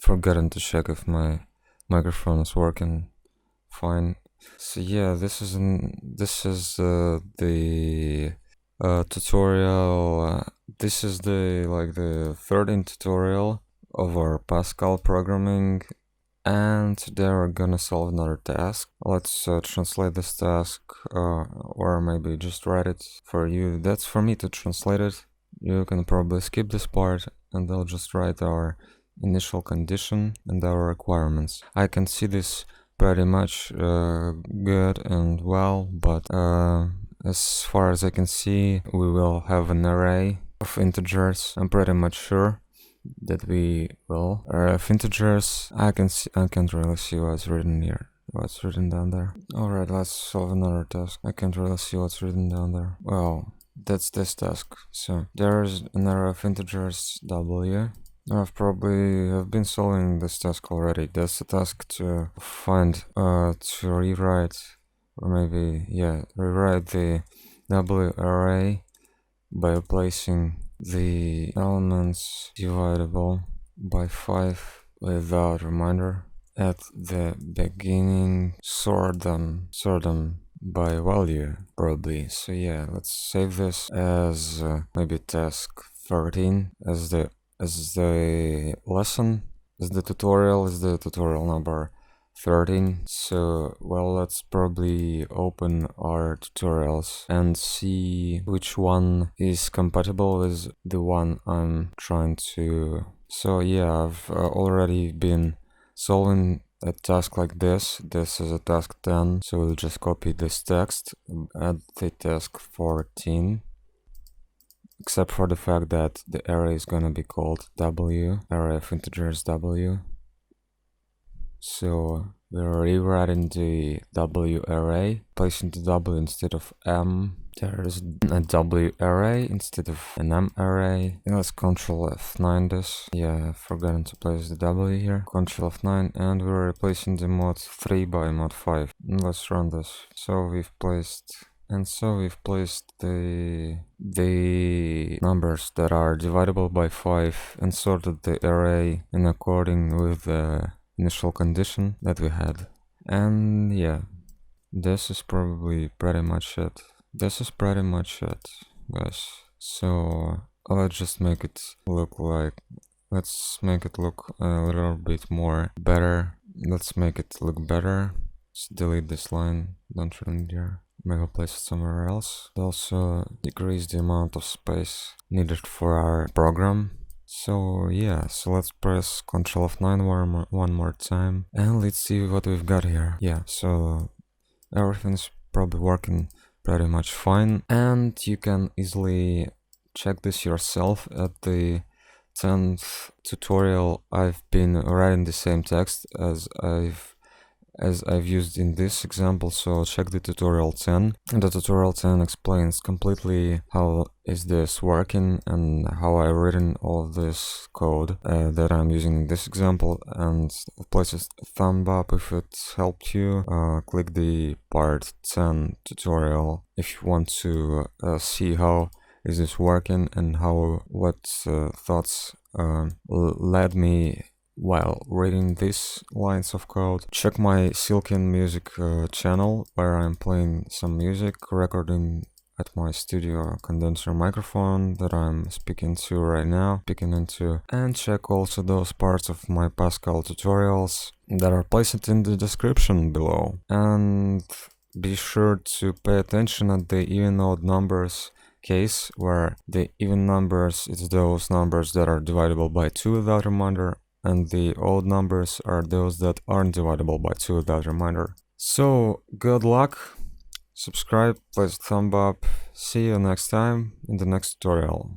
forgotten to check if my microphone is working fine. So yeah, this is the tutorial. This is the 13th tutorial of our Pascal programming, and today we're gonna solve another task. Let's translate this task, or maybe just write it for you. That's for me to translate it. You can probably skip this part, and I'll just write our initial condition and our requirements. I can see this pretty much good and well, but as far as I can see, we will have an array of integers. I'm pretty much sure that we will. Array of integers. I can't really see what's written here. What's written down there? Alright, let's solve another task. I can't really see what's written down there. Well, that's this task. So there's an array of integers w. I've been solving this task already. That's the task to find, to rewrite, or maybe, yeah, rewrite the W array by replacing the elements dividable by 5 without reminder. At the beginning, sort them by value, probably. So yeah, let's save this as maybe task 13 as the lesson, as the tutorial number 13. So, well, let's probably open our tutorials and see which one is compatible with the one I'm trying to. So yeah, I've already been solving a task like this. This is a task 10, so we'll just copy this text, add the task 14. Except for the fact that the array is gonna be called W, array of integers W. So we're rewriting the W array, placing the W instead of M. There's a W array instead of an M array. And let's Ctrl F9 this. Yeah, I've forgotten to place the W here. Ctrl F9, and we're replacing the mod 3 by mod 5. And let's run this. So we've placed the numbers that are divisible by 5 and sorted the array in according with the initial condition that we had. And yeah, this is probably pretty much it. Guys. So let's just make it look let's make it look a little bit more better. Let's make it look better. Let's delete this line, don't run it here. Maybe I'll place it somewhere else. Also decrease the amount of space needed for our program. So yeah, so let's press Ctrl F9 one more time, and let's see what we've got here. Yeah, so everything's probably working pretty much fine, and you can easily check this yourself at the 10th tutorial. I've been writing the same text as I've used in this example, so check the tutorial 10. And the tutorial 10 explains completely how is this working and how I've written all of this code that I'm using in this example, and place a thumb up if it helped you. Click the part 10 tutorial if you want to see how is this working and what thoughts led me while reading these lines of code. Check my Silken Music channel, where I'm playing some music, recording at my studio condenser microphone that I'm speaking into, and check also those parts of my Pascal tutorials that are placed in the description below. And be sure to pay attention at the even odd numbers case, where the even numbers is those numbers that are divisible by 2 without remainder, and the odd numbers are those that aren't divisible by 2 without remainder. So, good luck, subscribe, place a thumb up, see you next time in the next tutorial.